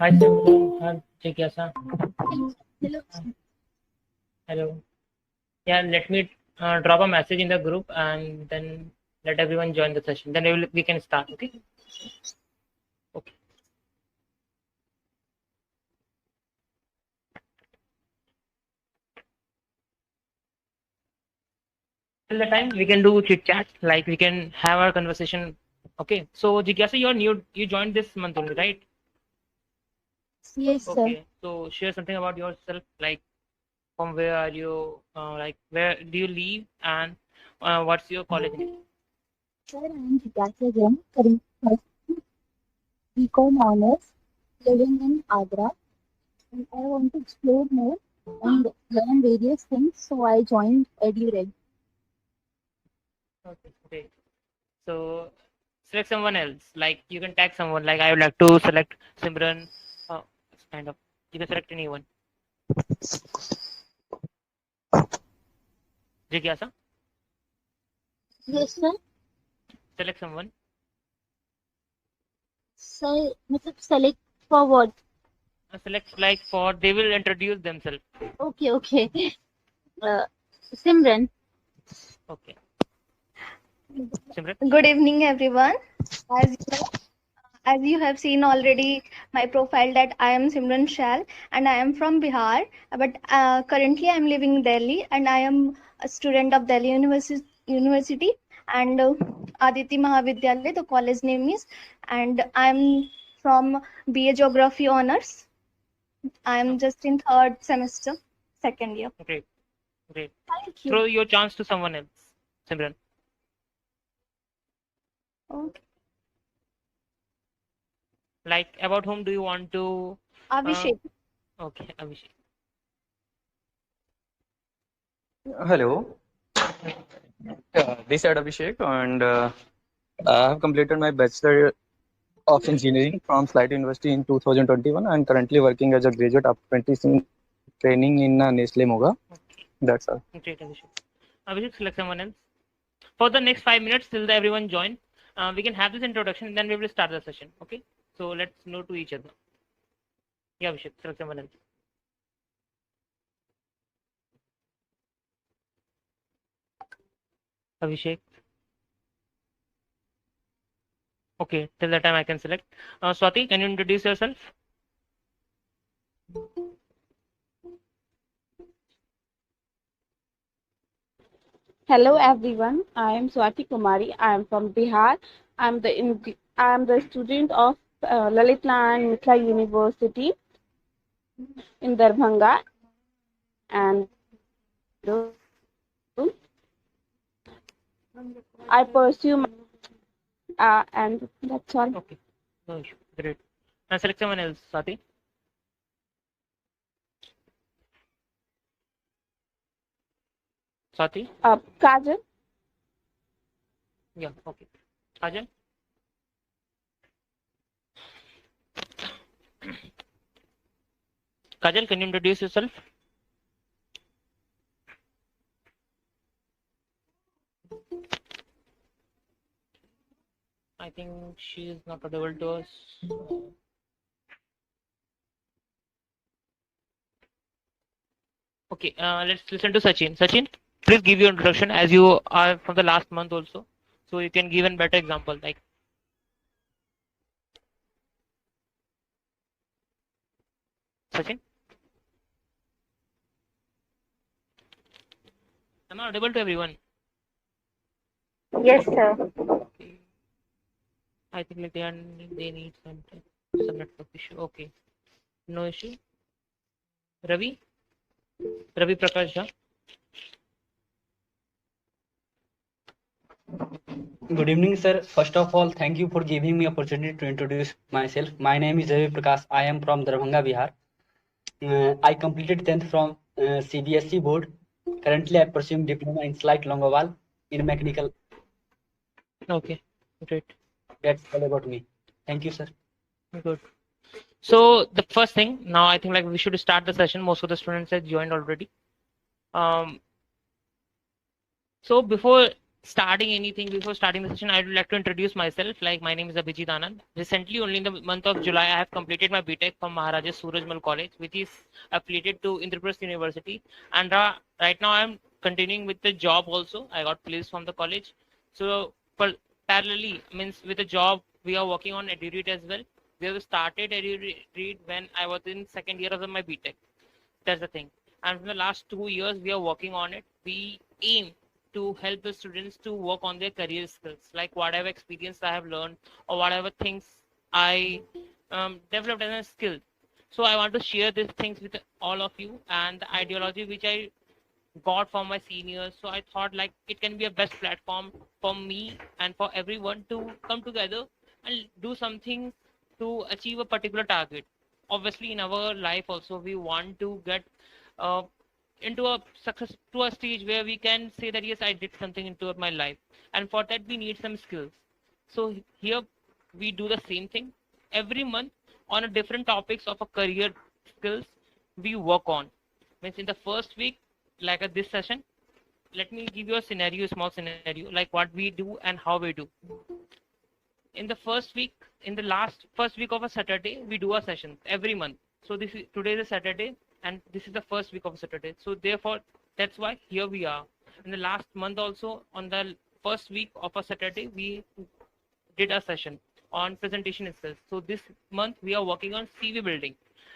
Hi, Simran. Hi, Jigyasa. Hello. Hello. Yeah, let me drop a message in the group and then let everyone join the session. Then we can start. Okay. Okay. Till the time we can do chit chat, like we can have our conversation. Okay. So Jigyasa, you're new. You joined this month only, right? Yes, sir. Okay. So share something about yourself, like from where are you? Like where do you live and what's your college name? Sir, I am Jigyasa Jain, current first BCom honors, living in Agra, and I want to explore more and learn various things, so I joined EduRead. Okay. Great. So select someone else. Like you can tag someone. Like I would like to select Simran. It's kind of you can select anyone. Jigyasa, Yes, sir. select someone. Sir, मतलब select for what? Select like for they will introduce themselves. Okay, okay. Uh, Simran. Okay, Simran. Good evening, everyone. As you know, as you have seen already my profile that I am Simran Shal and I am from Bihar. But currently I am living in Delhi and I am a student of Delhi University and Aditi Mahavidyalaya. The college name is, and I am from BA Geography honors. I am Okay, just in third semester, second year. great, great. Thank you. Throw your chance to someone else. Simran. Okay. Like about whom do you want to? Uh, Abhishek. okay, Abhishek. Hello, this is Abhishek, and I have completed my Bachelor of Engineering from Slight University in 2021. I am currently working as a graduate apprentice in training in Nestle Moga. Okay, That's all. great, Abhishek. Abhishek, select someone else. For the next 5 minutes till the everyone join, we can have this introduction. Then we will start the session. Okay. So let's know to each other. Yeah, Abhishek, select someone else. Abhishek. Okay, till that time I can select. Swati, can you introduce yourself? Hello everyone, I am Swati Kumari. I am from Bihar. I am the student of Lalit Narayan Mithila University in Darbhanga, and I pursue my, and that's all. Okay, no issue. Great. Now select someone else, Swati. Swati? Kajal. Yeah, okay. Ajay? Kajal, can you introduce yourself? I think she is not audible to us. Okay, let's listen to Sachin. Sachin, please give your introduction as you are from the last month also. So you can give a better example. Like Sachin, am I audible to everyone? Yes, Okay. sir. Okay. I think like they need some network issue. Okay. No issue. Ravi? Ravi Prakash Jha. Good evening, sir. First of all, thank you for giving me opportunity to introduce myself. My name is Ravi Prakash. I am from Darbhanga, Bihar. I completed 10th from CBSE board. Currently, I pursue diploma in Slight Longowal in mechanical. Okay. Great. That's all about me. Thank you, sir. Good. So the first thing now, I think like we should start the session. Most of the students have joined already. Um, so before starting anything, before starting the session, I would like to introduce myself. Like, my name is Abhijit Anand. Recently, only in the month of July, I have completed my BTech from Maharaja Surajmal College, which is affiliated to Indraprasth University. And right now, I'm continuing with the job also. I got placed from the college. So, parallelly, means with the job, we are working on EduRead as well. We have started EduRead when I was in second year of my BTech. That's the thing. And from the last 2 years, we are working on it. We aim to help the students to work on their career skills, like whatever experience I have learned or whatever things I developed as a skill. So I want to share these things with all of you, and the ideology which I got from my seniors. So I thought like it can be a best platform for me and for everyone to come together and do something to achieve a particular target. Obviously, in our life also, we want to get uh, into a success to a stage where we can say that yes, I did something into my life, and for that we need some skills. So here we do the same thing every month on a different topics of a career skills we work on. Means in the first week, like at this session, let me give you a scenario, small scenario, like what we do and how we do. In the first week, in the last first week of a Saturday, we do a session every month. So this is today is a Saturday, and this is the first week of a Saturday. So therefore, that's why here we are. In the last month also, on the first week of a Saturday, we did a session on presentation itself. So this month we are working on CV building,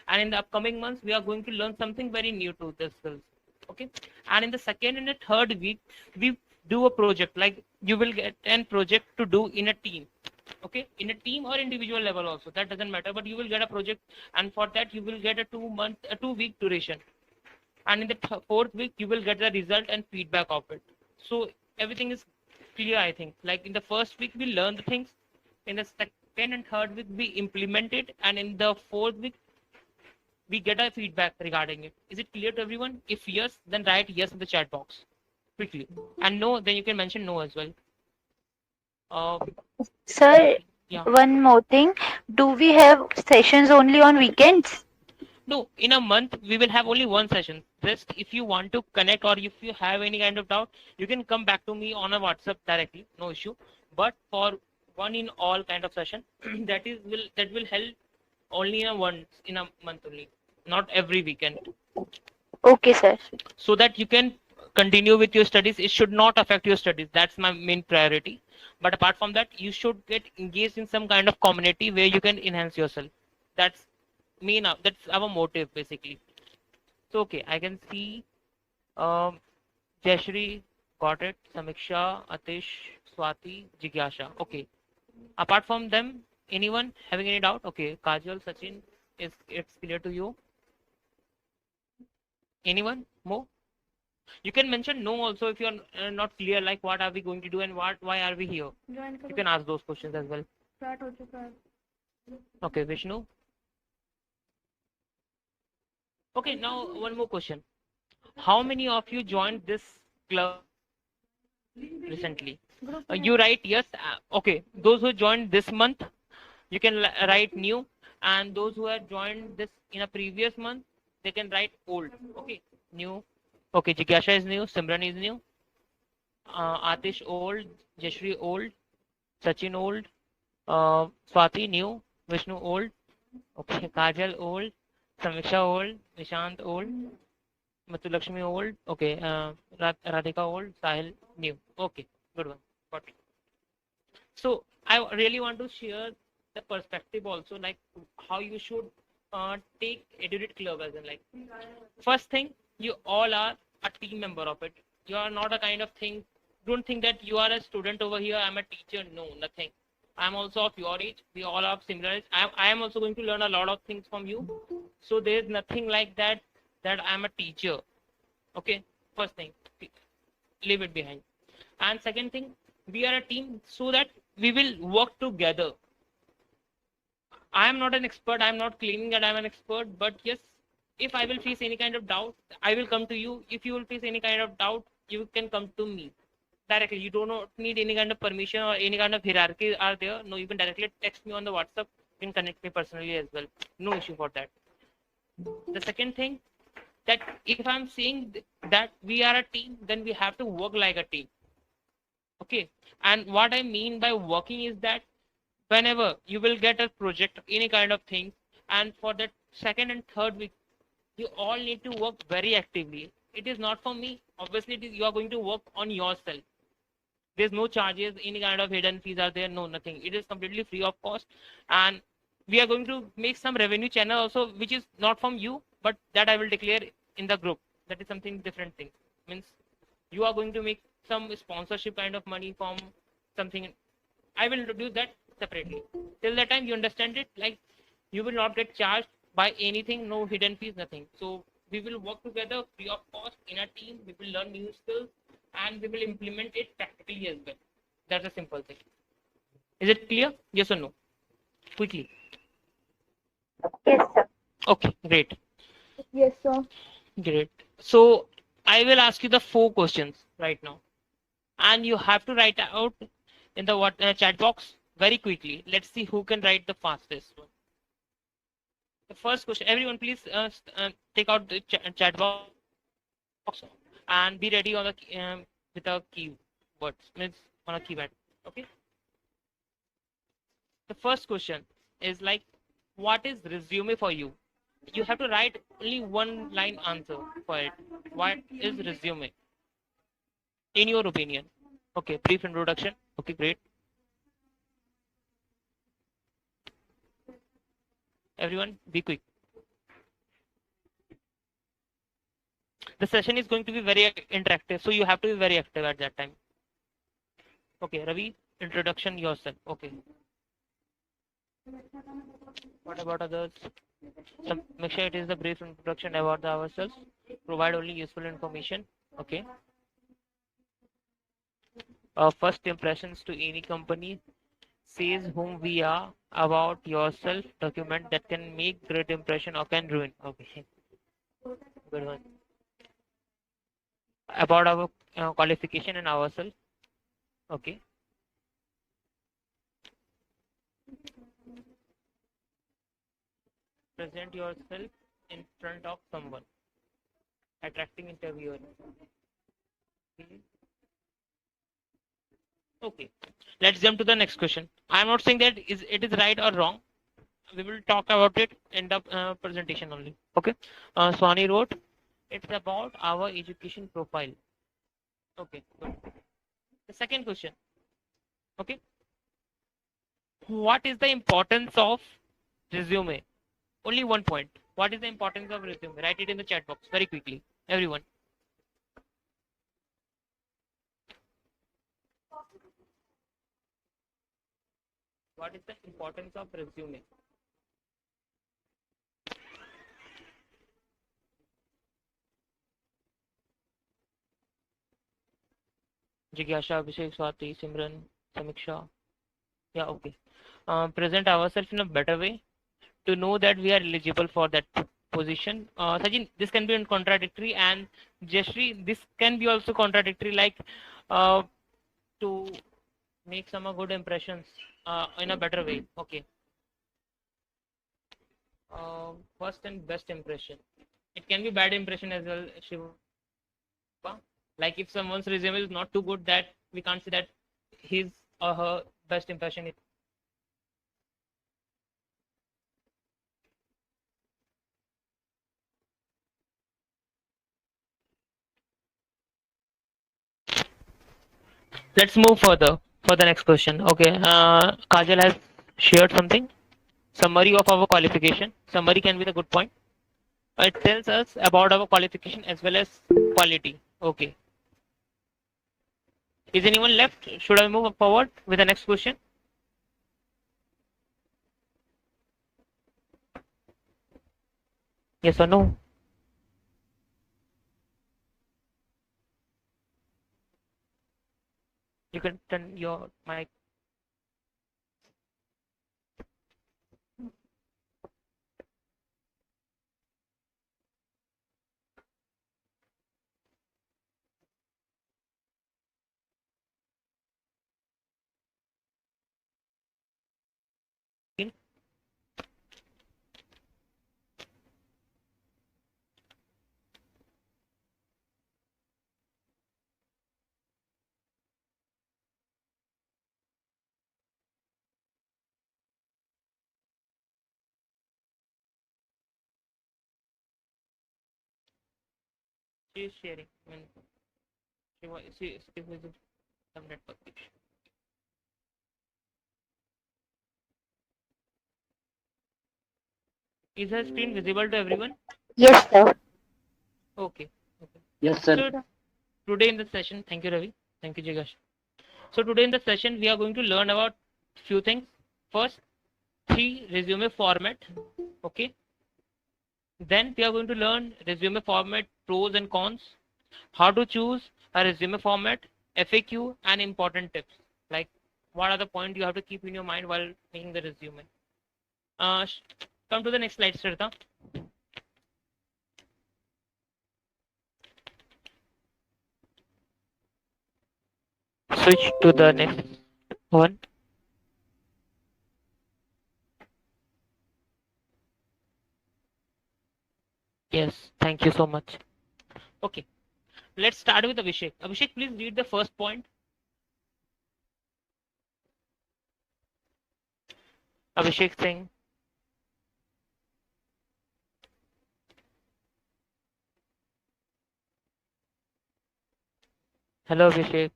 and in the upcoming months we are going to learn something very new to the skills. Okay, and in the second and the third week we do a project. Like you will get a project to do in a team. Okay, in a team or individual level also, that doesn't matter, but you will get a project, and for that you will get a 2 month a 2 week duration, and in the fourth week you will get the result and feedback of it. So everything is clear, I think. Like in the first week we learn the things, in the second and third week we implement it, and in the fourth week we get a feedback regarding it. Is it clear to everyone? If yes, then write yes in the chat box quickly, and no, then you can mention no as well. uh, Sir, yeah. one more thing. Do we have sessions only on weekends? No, in a month we will have only one session. Just if you want to connect or if you have any kind of doubt, you can come back to me on a WhatsApp directly, no issue. But for one in all kind of session, that will help only in a once in a month only, not every weekend. Okay, sir. So that you can continue with your studies. It should not affect your studies. That's my main priority. But apart from that, you should get engaged in some kind of community where you can enhance yourself. That's that's our motive basically. So okay, I can see um, Jayashri got it, Samiksha, Atish, Swati, Jigyasha. Okay. Apart from them, anyone having any doubt? Okay, Kajal, Sachin, is it's clear to you? Anyone more? You can mention no also if you're not clear, like what are we going to do and why are we here. You can ask those questions as well. Okay, Vishnu. Okay, now one more question. How many of you joined this club recently? You write yes. Okay, those who joined this month, you can write new, and those who have joined this in a previous month, they can write old. Okay, new. Okay, Jigyasha is new, Simran is new, Atish old, Jashri old, Sachin old, Swati new, Vishnu old, okay, Kajal old, Samiksha old, Nishant old, Matulakshmi old, okay, Radhika old, Sahil new. Okay, good one. Got it. So I really want to share the perspective also, like how you should take EduRead Club as in, like, first thing, you all are a team member of it. You are not a kind of thing. Don't think that you are a student over here. I'm a teacher. No, nothing. I'm also of your age. We all are similar age. I am also going to learn a lot of things from you. So there's nothing like that I'm a teacher. Okay. First thing, leave it behind. And second thing, we are a team so that we will work together. I am not an expert. I'm not claiming that I'm an expert, but yes, if I will face any kind of doubt, I will come to you. If you will face any kind of doubt, you can come to me directly. You do not need any kind of permission or any kind of hierarchy are there. No, you can directly text me on the WhatsApp. You can connect me personally as well. No issue for that. The second thing, that if I'm saying that we are a team, then we have to work like a team. Okay, and what I mean by working is that whenever you will get a project, any kind of thing, and for that second and third week, you all need to work very actively. It is not for me. Obviously, it is, you are going to work on yourself. There's no charges, any kind of hidden fees are there, no, nothing. It is completely free of cost. And we are going to make some revenue channel also, which is not from you, but that I will declare in the group. That is something different thing. Means you are going to make some sponsorship kind of money from something. I will do that separately. Till that time you understand it, like you will not get charged by anything, no hidden fees, nothing. So we will work together free of cost in a team. We will learn new skills and we will implement it practically as well. That's a simple thing. Is it clear? Yes or no? Quickly. Yes, sir. Okay, great. Yes, sir. Great. So I will ask you the 4 questions right now, and you have to write out in the chat box very quickly. Let's see who can write the fastest one. The first question, everyone, please take out the chat box and be ready on the with the keywords, means on a keypad. Okay. The first question is like, what is resume for you? You have to write only one line answer for it. What is resume in your opinion? Okay, brief introduction. Okay, great. Everyone, be quick. The session is going to be very interactive, so you have to be very active at that time. Okay, Ravi, introduction yourself. Okay. What about others? So make sure it is the brief introduction about ourselves. Provide only useful information. Okay. First impressions to any company. Says whom we are about yourself. Document that can make great impression or can ruin. Okay. Good one. About our qualification and ourselves. Okay. Present yourself in front of someone. Attracting interviewer. Okay. Let's jump to the next question. I'm not saying that it is right or wrong. We will talk about it in the presentation only. Okay. Swani wrote, it's about our education profile. Okay. Good. The second question. Okay. What is the importance of resume? Only one point. What is the importance of resume? Write it in the chat box very quickly. Everyone. What is the importance of resume? Jigyasha, Abhishek, Swati, Simran, Samiksha. Yeah, okay. Present ourselves in a better way to know that we are eligible for that position. Sajin, this can be contradictory, and Jeshri, this can be also contradictory, like uh, to make some good impressions in a better way. Okay. First and best impression. It can be bad impression as well, Shiva. Like if someone's resume is not too good, that we can't say that his or her best impression is. Let's move further for the next question. Okay. Kajal has shared something. Summary of our qualification. Summary can be the good point. It tells us about our qualification as well as quality. Okay. Is anyone left? Should I move forward with the next question? Yes or no? You can turn your mic. In. She is sharing. I mean, she was some network issue. Is her screen visible to everyone? Yes, sir. Okay. Okay. Yes, sir. So today in the session, thank you, Ravi. Thank you, Jigash. So today in the session, we are going to learn about few things. First, 3 resume format. Okay. Then we are going to learn resume format pros and cons, how to choose a resume format, FAQ, and important tips. Like what are the points you have to keep in your mind while making the resume. Come to the next slide, Srita. Switch to the next one. Yes, thank you so much. Okay, let's start with Abhishek. Abhishek, please read the first point. Abhishek Singh. Hello, Abhishek.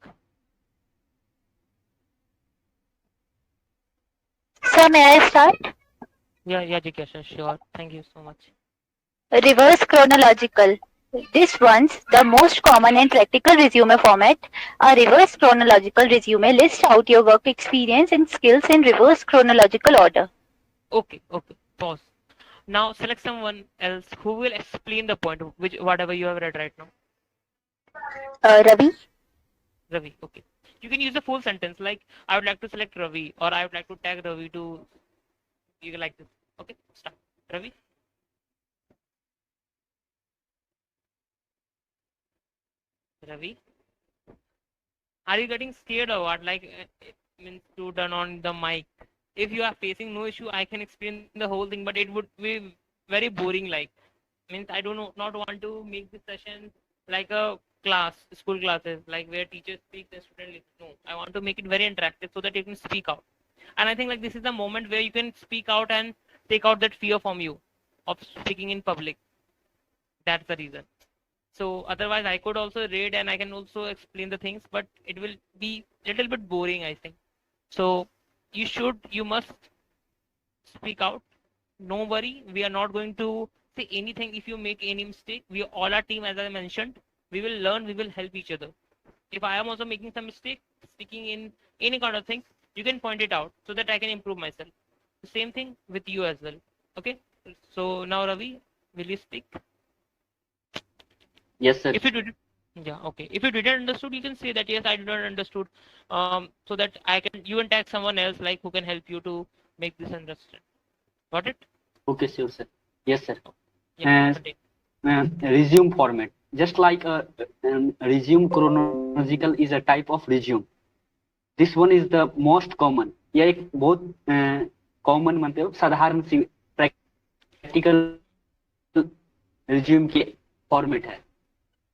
Sir, may I start? Yeah, Jikesh, sure. Thank you so much. Reverse chronological. This one's the most common and practical resume format. A reverse chronological resume lists out your work experience and skills in reverse chronological order. Okay, pause. Now select someone else who will explain the point, which whatever you have read right now. Ravi? Ravi, okay. You can use the full sentence like I would like to select Ravi or I would like to tag Ravi to you like this. Okay, start. Ravi. Ravi. Are you getting scared or what? Like it means to turn on the mic. If you are facing no issue, I can explain the whole thing, but it would be very boring. Like means I don't know, not want to make this session like a class, school classes, like where teachers speak and students listen. No, I want to make it very interactive so that you can speak out. And I think like this is the moment where you can speak out and take out that fear from you of speaking in public. That's the reason. So otherwise I could also read and I can also explain the things, but it will be a little bit boring, I think. So you must speak out. No worry, we are not going to say anything if you make any mistake. We all are team, as I mentioned. We will learn, we will help each other. If I am also making some mistake, speaking in any kind of thing, you can point it out so that I can improve myself. The same thing with you as well. Okay. So now Ravi, will you speak? Yes, sir. If you did, yeah, okay. If you didn't understood, you can say that yes, I didn't understood. So that I can you can tag someone else like who can help you to make this understand. Got it? Okay, sure, sir. Yes, sir. Yeah. Resume format. Just like a resume chronological is a type of resume. This one is the most common. यह एक बहुत common मतलब साधारण सी practical resume की format है.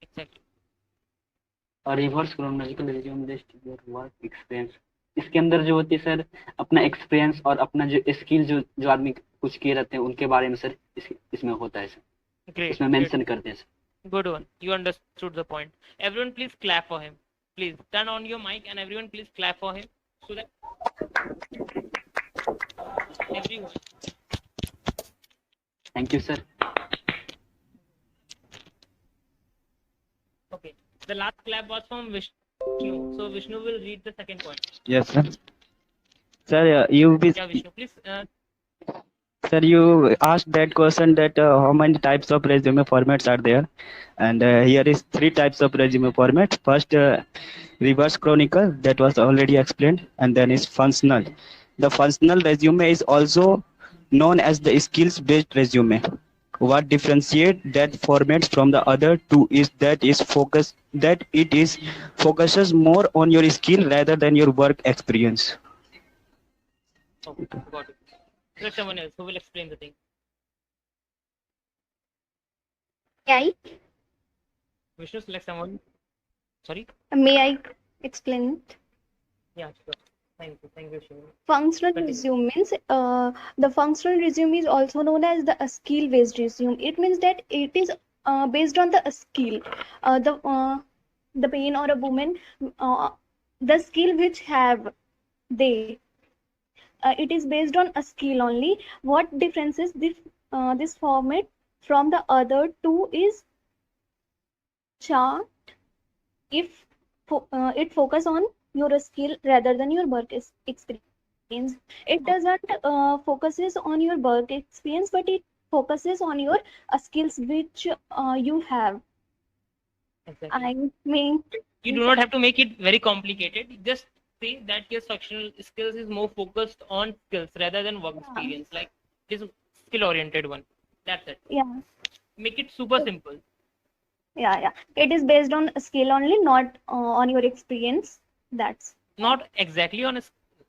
Exactly. और reverse chronological resume list your work experience. इसके अंदर जो होती है सर अपना एक्सपीरियंस और अपना जो स्किल जो आदमी कुछ किए रहते हैं उनके बारे में सर इसमें होता है सर. Great. इसमें मेंशन करते हैं sir. Good one. You understood the point. Everyone, please clap for him. Please turn on your mic and everyone, please clap for him so that everyone. Thank you, sir. Okay. The last clap was from Vishnu. So Vishnu will read the second point. Yes, sir. Sir, Yeah, Vishnu, please. sir, you asked that question that how many types of resume formats are there, and here is 3 types of resume format. First, reverse chronicle, that was already explained, and then is functional. The functional resume is also known as the skills-based resume. What differentiates that format from the other two is that it is focuses more on your skill rather than your work experience. Okay, got it. Let someone else who will explain the thing. May Vishnu, select someone. Sorry. May I explain it? Yeah, sure. Thank you, Vishnu. Functional Continue. resume means the functional resume is also known as the skill based resume. It means that it is based on the skill, the man or a woman, the skill which have they. It is based on a skill only. What differences this format from the other two is chart if it focus on your skill rather than your work experience. It doesn't focuses on your work experience, but it focuses on your skills which you have. Exactly. I mean, You do not have to make it very complicated. Just say that your structural skills is more focused on skills rather than work experience. Like it is skill oriented one. That's it. yeah, Make it super simple. yeah. It is based on skill only, not on your experience. That's Not exactly on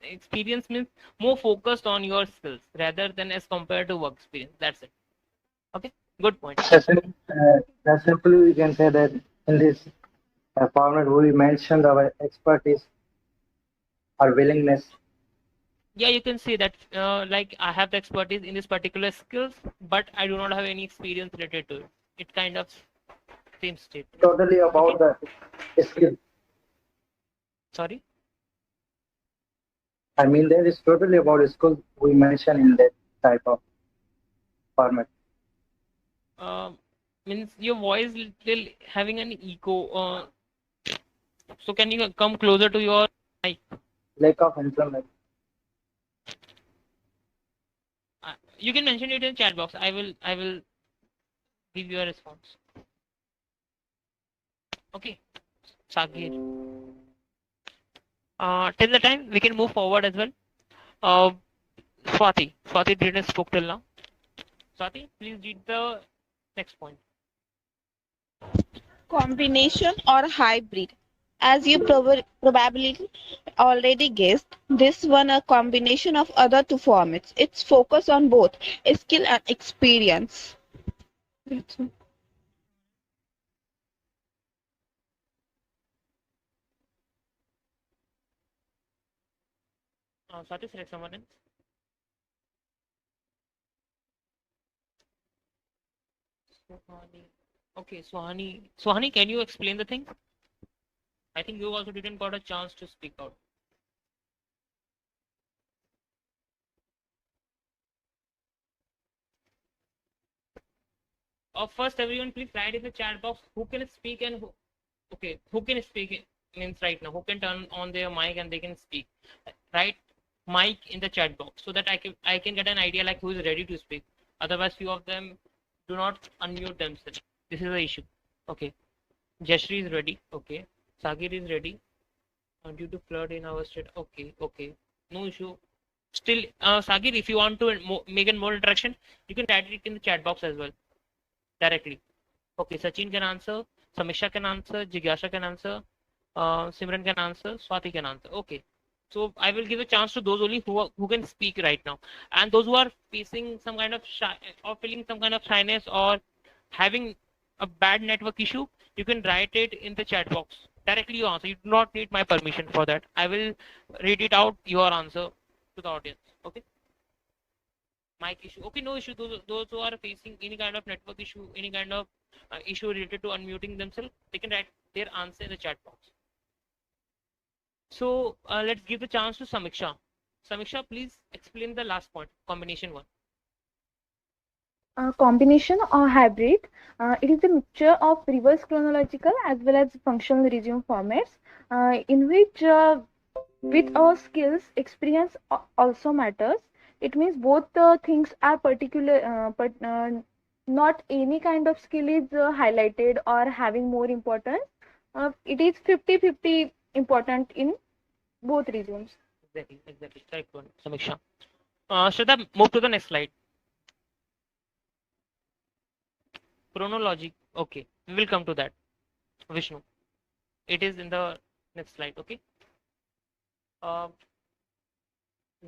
experience, means more focused on your skills rather than as compared to work experience. That's it. Okay, good point. That's simply we can say that in this format we mentioned our expertise, our willingness. Yeah, you can say that like I have the expertise in this particular skills, but I do not have any experience related to it. It kind of same state. Totally about the skill. Sorry. I mean, that is totally about skill we mentioned in that type of format. Means your voice little having an echo. So can you come closer to your mic? Lack of employment. You can mention it in chat box. I will give you a response. Okay, Sakir. Till the time we can move forward as well. Swati didn't spoke till now. Swati, please read the next point. Combination or hybrid. As you probably already guessed, this one a combination of other two formats. It's focus on both skill and experience. That's all. Swati, select someone else. Swahani. Okay, Swahani. Swahani, can you explain the thing? I think you also didn't got a chance to speak out. First, everyone, please write in the chat box who can speak and who. Okay, who can speak means right now. Who can turn on their mic and they can speak. Write mic in the chat box so that I can get an idea like who is ready to speak. Otherwise, few of them do not unmute themselves. This is the issue. Okay, Jashri is ready. Okay, Sagir is ready. Due to flood in our state. Okay, no issue. Still, Sagir, if you want to make a more interaction, you can write it in the chat box as well directly. Okay, Sachin can answer, Samisha can answer, Jigyasha can answer, Simran can answer, Swati can answer. Okay, so I will give a chance to those only who can speak right now, and those who are facing some kind of shy or feeling some kind of shyness or having a bad network issue, you can write it in the chat box directly. You answer. You do not need my permission for that. I will read it out your answer to the audience. Okay. Mic issue. Okay, no issue. Those who are facing any kind of network issue, any kind of issue related to unmuting themselves, they can write their answer in the chat box. So let's give the chance to Samiksha. Samiksha, please explain the last point, combination one. Combination or hybrid. It is a mixture of reverse chronological as well as functional resume formats, in which with our skills, experience also matters. It means both things are particular, but not any kind of skill is highlighted or having more importance. It is 50-50 important in both resumes. Exactly. Correct one, Samiksha. Shraddha, move to the next slide. Chronological. Okay, we will come to that. Vishnu, it is in the next slide. Okay.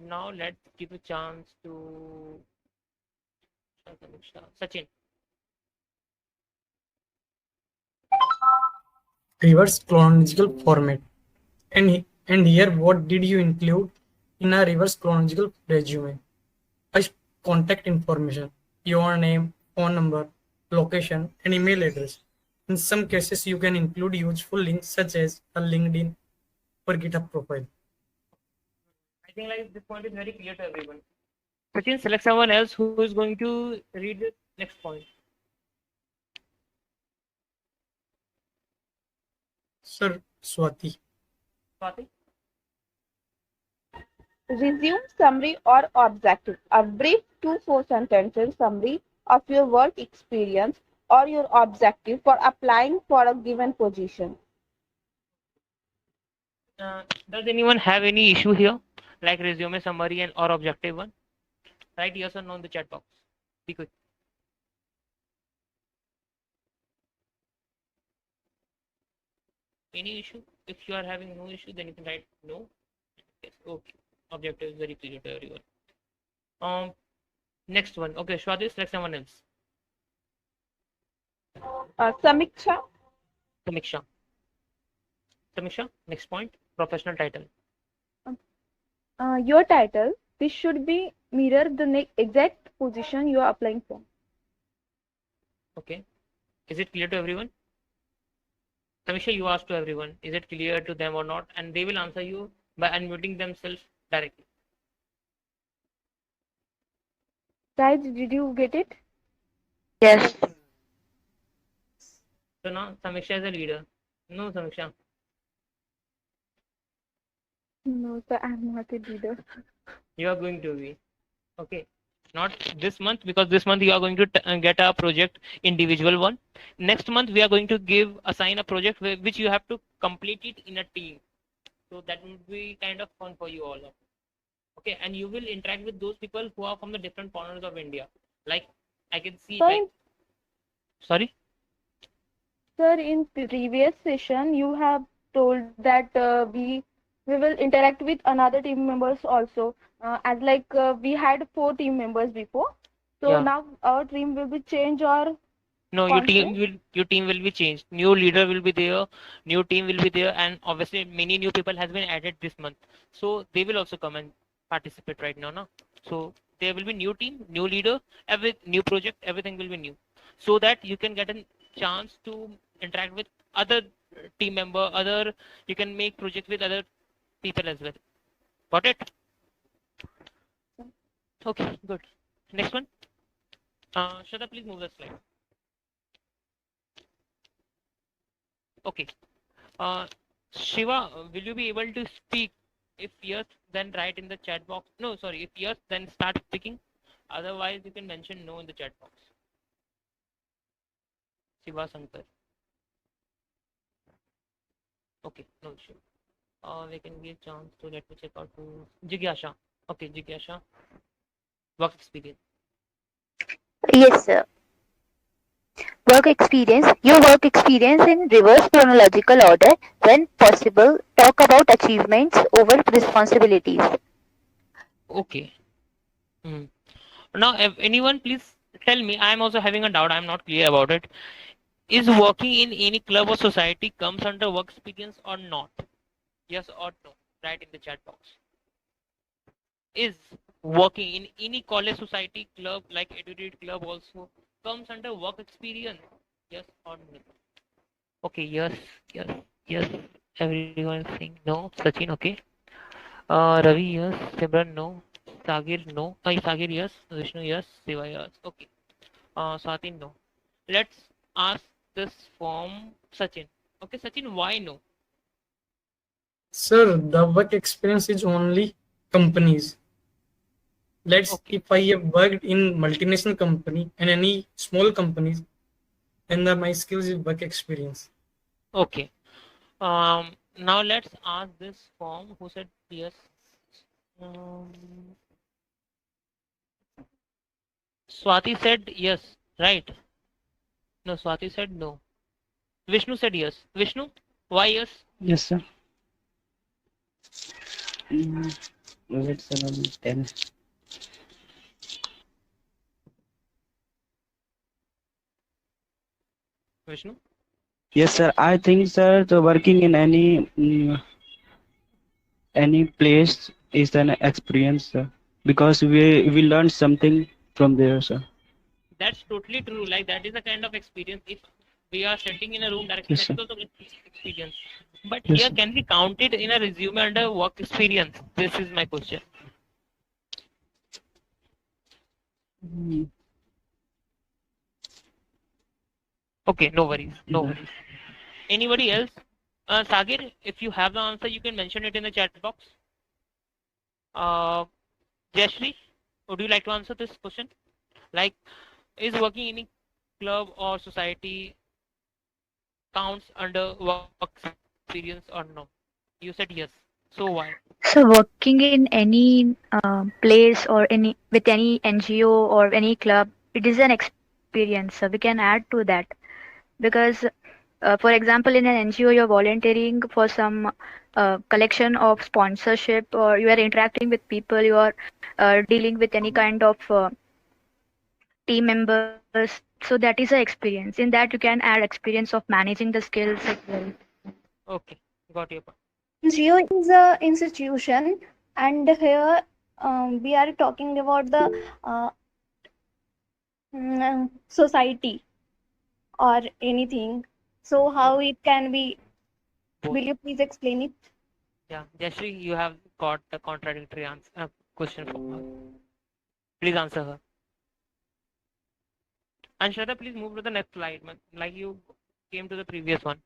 Now let's give a chance to Sachin. Reverse chronological format. And here, what did you include in a reverse chronological resume? First, contact information, your name, phone number, location, and email address. In some cases, you can include useful links such as a LinkedIn or GitHub profile. I think like this point is very clear to everyone. Sachin, select someone else who is going to read the next point. Sir, Swati. Swati? Resume, summary, or objective. A brief 2-4 sentences summary of your work experience or your objective for applying for a given position. Does anyone have any issue here, like resume summary and or objective one? Write yes or no in the chat box. Be quick. Any issue? If you are having no issue, then you can write no. Yes. Okay. Objective is very clear to everyone. Next one. Okay, Swati, select someone else. Samiksha. Samiksha. Samiksha, next point. Professional title. Your title. This should be mirror the exact position you are applying for. Okay. Is it clear to everyone? Samiksha, you asked to everyone. Is it clear to them or not? And they will answer you by unmuting themselves directly. Guys, did you get it? Yes. So now Samiksha is a leader. No, Samiksha. No, sir, I'm not a leader. You are going to be. Okay. Not this month, because this month you are going to get a project individual one. Next month we are going to assign a project which you have to complete it in a team. So that will be kind of fun for you all. Okay, and you will interact with those people who are from the different corners of India. Like I can see. Sir, sorry. Sir, in previous session you have told that we will interact with another team members also. As like we had 4 team members before. So Yeah. now our team will be changed or No, your team will be changed. New leader will be there, new team will be there, and obviously many new people has been added this month. So they will also come and participate right now, no? So there will be new team, new leader, every new project, everything will be new. So that you can get a chance to interact with other team member, you can make projects with other people as well. Got it? Okay, good. Next one. Shraddha, please move the slide. Okay. Shiva, will you be able to speak? If yes, then write in the chat box. No, sorry. If yes, then start speaking. Otherwise, you can mention no in the chat box. Shiva Sankar. Okay, no issue. We can give chance to, let me check out to Jigyasha. Okay, Jigyasha. Work experience. Yes, sir. Work experience. Your work experience in reverse chronological order. When possible, talk about achievements over responsibilities. Okay. Now, if anyone, please tell me. I am also having a doubt. I am not clear about it. Is working in any club or society comes under work experience or not? Yes or no? Write in the chat box. Is working in any college, society, club like EduRead Club also comes under work experience? Yes or no? Okay, yes, yes, yes. Everyone is saying no. Sachin, okay. Ravi, yes. Simran, no. Sagir, no. Sagir, yes. Vishnu, yes. Siva, yes. Okay. Swatin, no. Let's ask this from Sachin. Okay, Sachin, why no? Sir, the work experience is only companies. If I have worked in multinational company and any small companies, then my skills is work experience. Okay. Now let's ask this form who said yes. Swati said yes, right? No, Swati said no. Vishnu said yes. Vishnu, why yes? Yes, sir. Let's 10. Vishnu? Yes, sir. I think, sir, the working in any place is an experience, sir, because we learn something from there, sir. That's totally true. Like that is the kind of experience. If we are sitting in a room directly, Yes, that sir. is also experience. But Yes, here, sir. can we count it in a resume under work experience? This is my question. Okay, no worries, no worries. Anybody else? Sagir, if you have the answer, you can mention it in the chat box. Uh, Jayashree, would you like to answer this question? Like, is working in a club or society counts under work experience or no? You said yes. So why? So working in any place or any with any NGO or any club, it is an experience. So we can add to that because, for example, in an NGO, you're volunteering for some collection of sponsorship, or you are interacting with people, you are dealing with any kind of team members. So that is an experience. In that, you can add experience of managing the skills as well. Okay, got your point. NGO is a institution, and here we are talking about the society or anything. So how it can be? Both. Will you please explain it? Yeah, Jayashree, you have got the contradictory answer question from her. Please answer her. And Shraddha, please move to the next slide, like you came to the previous one.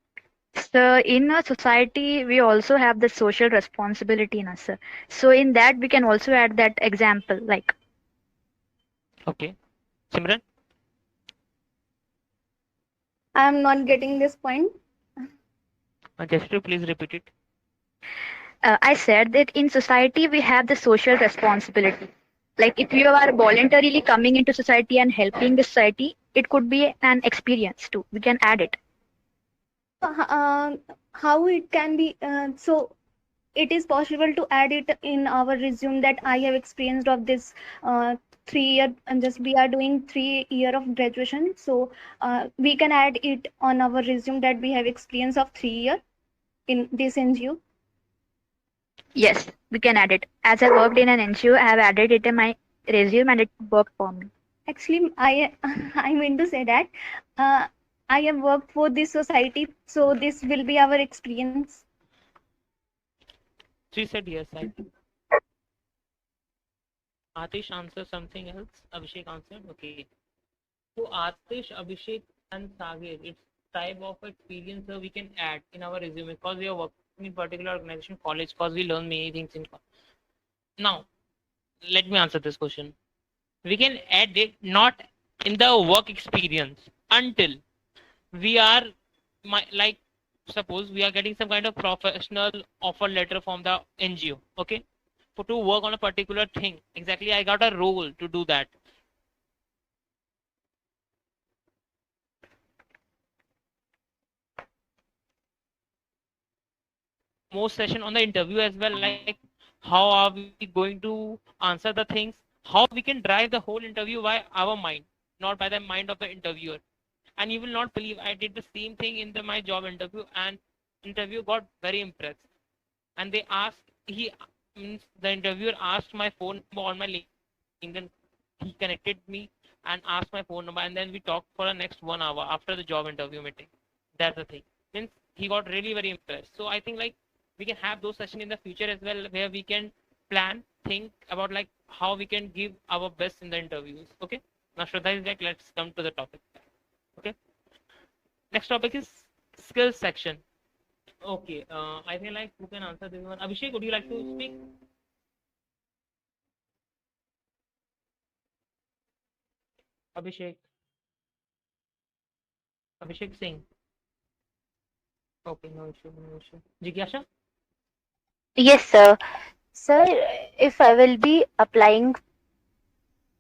So in a society, we also have the social responsibility in us. Sir. So in that, we can also add that example, like Okay. Simran? I am not getting this point. Jayashree, please repeat it. I said that in society, we have the social responsibility. Like if you are voluntarily coming into society and helping the society, it could be an experience too. We can add it. Uh, how it can be? So it is possible to add it in our resume that I have experienced of this 3 year, and just we are doing 3 year of graduation. So we can add it on our resume that we have experience of 3 year in this NGO. Yes, we can add it. As I worked in an NGO, I have added it in my resume and it worked for me. Actually, I I mean to say that uh, I have worked for this society, so this will be our experience. She said yes, I think. Atish answered something else. Abhishek answered. Okay. So Atish, Abhishek, and Sagir, it's type of experience we can add in our resume because we are working in particular organization, college, because we learn many things in college. Now, let me answer this question. We can add it not in the work experience until we are like suppose we are getting some kind of professional offer letter from the NGO, okay, for to work on a particular thing. Exactly, I got a role to do that. Most session on the interview as well, like how are we going to answer the things, how we can drive the whole interview by our mind, not by the mind of the interviewer. And you will not believe I did the same thing in my job interview, and interview got very impressed. And they asked, he means the interviewer asked my phone number on my LinkedIn. He connected me and asked my phone number, and then we talked for the next 1 hour after the job interview meeting. That's the thing. Means he got really very impressed. So I think like we can have those sessions in the future as well, where we can plan, think about like how we can give our best in the interviews. Okay. Now Shraddha is back. Let's come to the topic. Okay. Next topic is skills section. Okay. I feel like who can answer this one? Abhishek, would you like to speak? Abhishek. Abhishek Singh. Okay, no issue, no issue. Jigyasha? Yes, sir. Sir, if I will be applying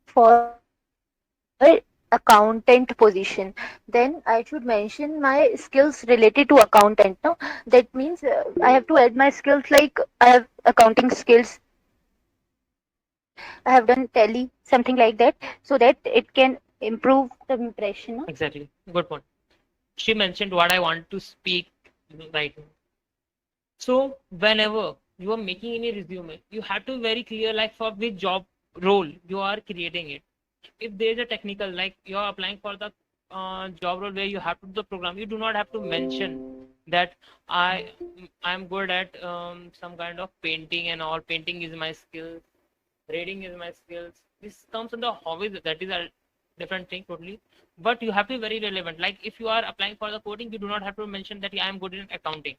for accountant position, then I should mention my skills related to accountant. No, that means I have to add my skills like I have accounting skills, I have done tally, something like that, so that it can improve the impression. No? Exactly. Good point. She mentioned what I want to speak right now. So whenever you are making any resume, you have to be very clear like for which job role you are creating it. If there is a technical, like you're applying for the job role where you have to do the program, you do not have to mention that I'm good at some kind of painting and all. Painting is my skill. Reading is my skills. This comes under hobbies. That is a different thing totally. But you have to be very relevant. Like if you are applying for the coding, you do not have to mention that I am good in accounting.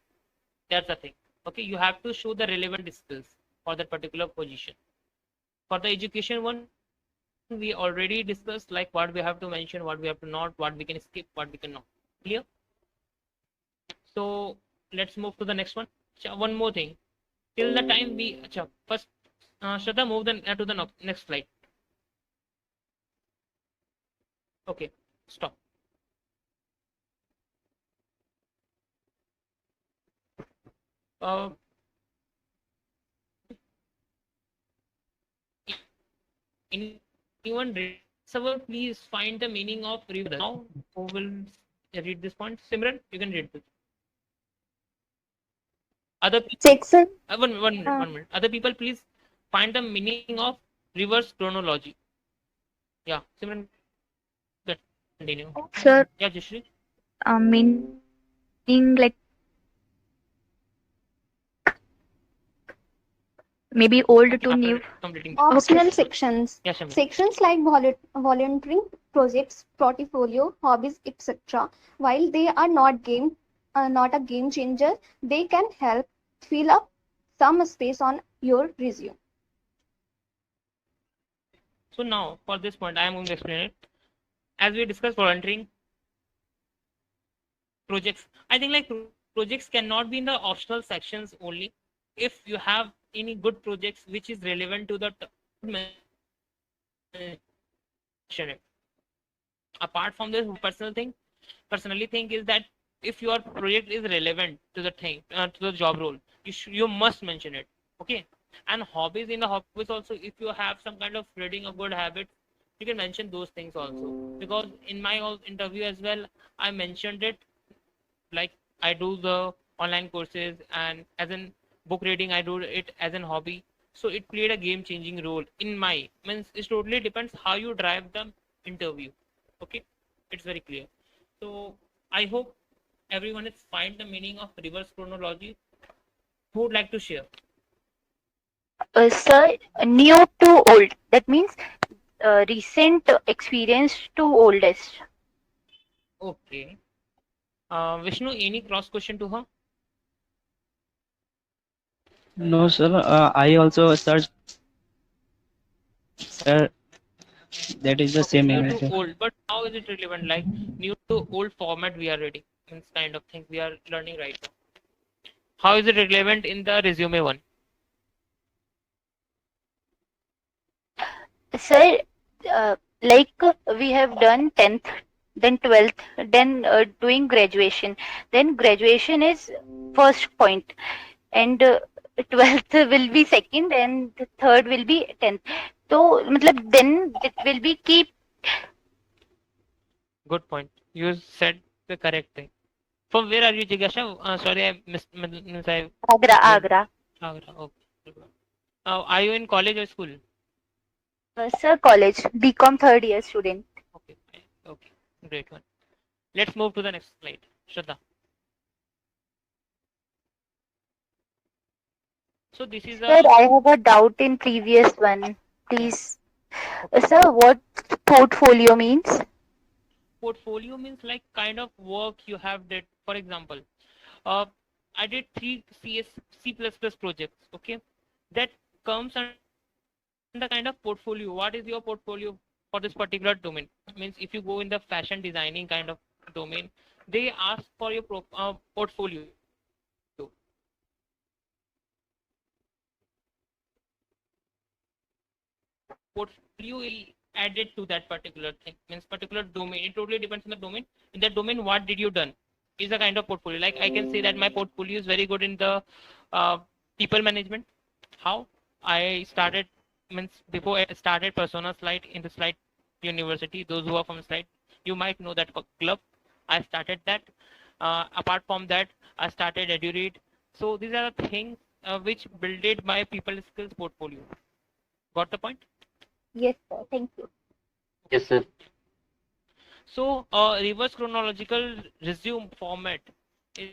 That's the thing. Okay, you have to show the relevant skills for that particular position. For the education one, we already discussed like what we have to mention, what we have to not, what we can skip, what we cannot. Clear? So let's move to the next one. One more thing. Till the time we first Shraddha, move to the next slide. Okay, stop. Uh, anyone read? Someone please find the meaning of river. Now, who will read this point? Simran, you can read this. Other people, Section. one minute. Other people, please find the meaning of reverse chronology. Yeah, Simran, continue. Sir, Yeah, Jishri. meaning like maybe old to After new. completing. Optional sections. Yeah, Shamil. Sections like volunteering, projects, portfolio, hobbies, etc. While they are not a game changer, they can help fill up some space on your resume. So now for this point, I am going to explain it. As we discussed volunteering, projects, I think like projects cannot be in the optional sections only. If you have any good projects which is relevant to the mention it. Apart from this personally think is that if your project is relevant to the thing, to the job role, you must mention it. Okay. And hobbies, in the hobbies also, if you have some kind of reading a good habit, you can mention those things also. Because in my interview as well, I mentioned it, like I do the online courses, and as in book reading, I do it as an hobby. So it played a game changing role in my, means it totally depends how you drive the interview. Okay, it's very clear. So I hope everyone has find the meaning of reverse chronology. Who would like to share? Sir, new to old. That means recent experience to oldest. Okay. Vishnu, any cross question to her? No, sir. I also searched. Sir, that is the Okay, same new email. to old, but how is it relevant? Like new to old format we are reading, means kind of thing we are learning right now. How is it relevant in the resume one? Sir, like we have done 10th, then 12th, then doing graduation. Then graduation is first point, and 12th will be second, and the third will be 10th. So, matlab, then it will be keep. Good point. You said the correct thing. From where are you, Jigasha? Sorry, I missed. Means I Agra, didn't. Agra. Agra. Okay. Are you in college or school? Sir, college, BCom third year student. Okay. Okay. Great one. Let's move to the next slide. Shraddha. So this is Sir, a I have a doubt in previous one. Please. Sir, what portfolio means? portfolio means like kind of work you have did. For example, uh, I did 3 C++ projects. Okay, that comes under kind of portfolio. What is your portfolio for this particular domain? Means if you go in the fashion designing kind of domain, they ask for your portfolio. Portfolio will add it to that particular thing, means particular domain. It totally depends on the domain. In that domain, what did you done is a kind of portfolio. Like I can say that my portfolio is very good in the uh, people management. How I started, means before I started persona slide in the slide university, those who are from slide, you might know that club. I started that. Apart from that, I started EduRead. So these are the things which builded my people skills portfolio. Got the point? Yes, sir. Thank you. Yes, sir. So reverse chronological resume format is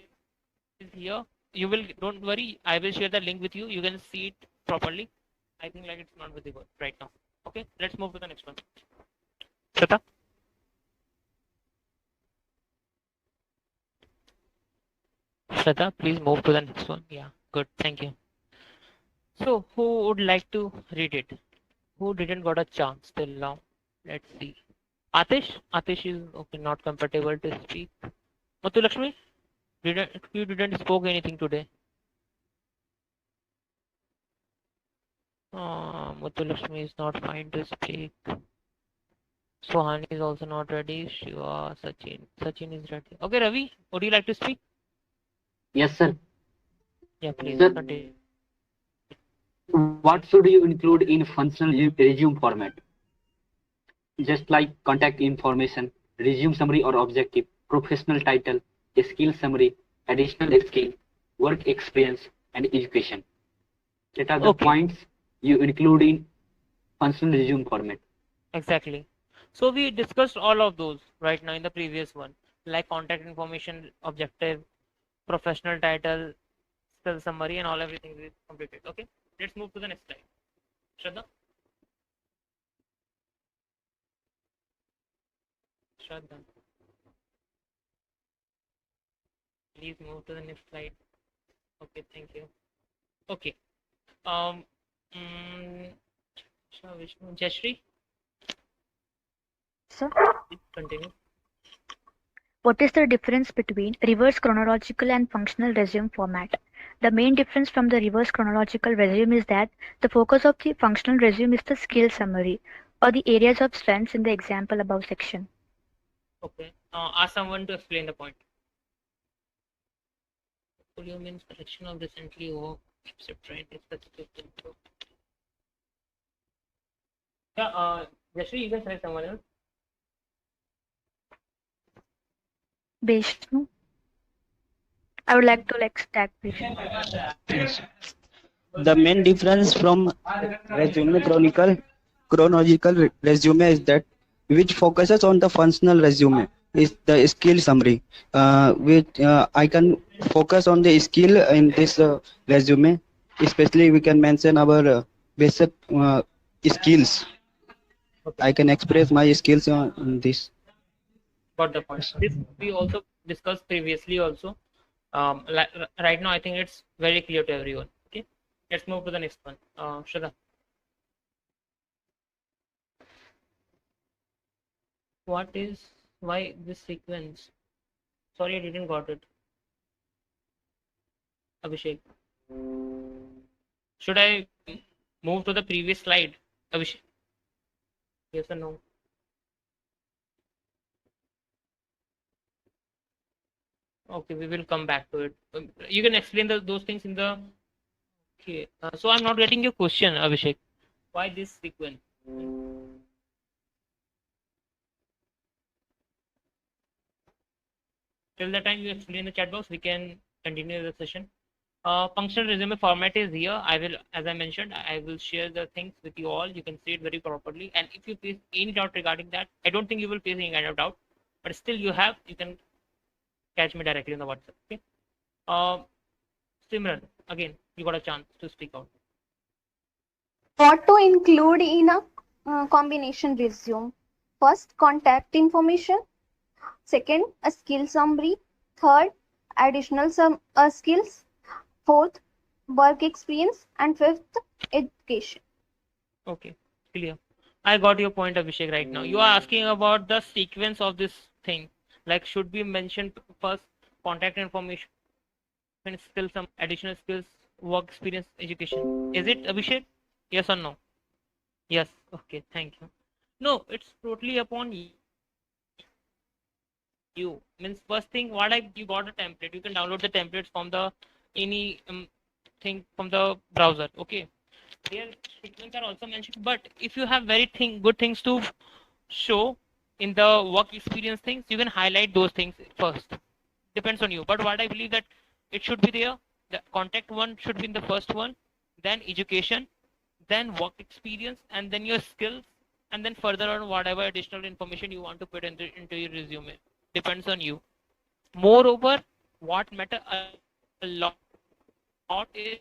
here. You will, don't worry, I will share the link with you. You can see it properly. I think like it's not visible right now. Okay, let's move to the next one. Shweta? Shweta, please move to the next one. Yeah, good, thank you. So who would like to read it? Who didn't got a chance till now? Let's see. Atish is okay, not comfortable to speak. Matu Lakshmi, you didn't spoke anything today. Matu Lakshmi is not fine to speak. Sohani is also not ready. Shiva, Sachin is ready. Okay, Ravi, would you like to speak? Yes, sir. Yeah, please Sir, continue. what should you include in functional resume format? Just like contact information, resume summary or objective, professional title, a skill summary, additional skill, work experience, and education. That are the Okay, points you include in functional resume format. exactly. So we discussed all of those right now in the previous one, like contact information, objective, professional title, skill summary, and all everything is completed. Okay, let's move to the next slide. Shraddha. Shraddha, please move to the next slide. Okay, thank you. Okay. Um. Mm, Vishnu, Jashri, Sir, please continue. what is the difference between reverse chronological and functional resume format? The main difference from the reverse chronological resume is that the focus of the functional resume is the skill summary or the areas of strengths in the example above section. Okay. Ask someone to explain the point. Portfolio means collection of recently worked, etc. in specific info. Yeah. Jashri, you can select someone else. Vishnu, I would like to stack Vishnu. The main difference from resume chronological resume is that which focuses on the functional resume is the skill summary. Which I can focus on the skill in this resume. Especially we can mention our basic skills. Okay. I can express my skills on this. Got the point. This we also discussed previously also. Right now, I think it's very clear to everyone. Okay. Let's move to the next one. Shraddha. What is, why this sequence? Sorry, I didn't got it. Abhishek. Should I move to the previous slide? Abhishek. Yes or no? Okay, we will come back to it. You can explain those things in the. Okay. So I'm not getting your question, Abhishek. Why this sequence? Till the time you explain the chat box, we can continue the session. Functional resume format is here. I will, as I mentioned, I will share the things with you all. You can see it very properly. And if you face any doubt regarding that, I don't think you will face any kind of doubt, but still you can catch me directly on the WhatsApp. Okay. Simran, again, you got a chance to speak out. What to include in a combination resume? First, contact information. Second, a skill summary. Third, additional skills. Fourth, work experience. And fifth, education. Okay, clear. I got your point, Abhishek, right now. You are asking about the sequence of this thing. Like, should we mention first contact information, skills, some additional skills, work experience, education? Is it, Abhishek? Yes or no? Yes. Okay, thank you. No, it's totally upon you. Means first thing, you got a template. You can download the templates from the any thing from the browser. Okay. Their statements are also mentioned, but if you have very good things to show in the work experience things, you can highlight those things first. Depends on you. But what I believe that it should be there. The contact one should be in the first one, then education, then work experience, and then your skills, and then further on whatever additional information you want to put into your resume. Depends on you. Moreover, what matter a lot is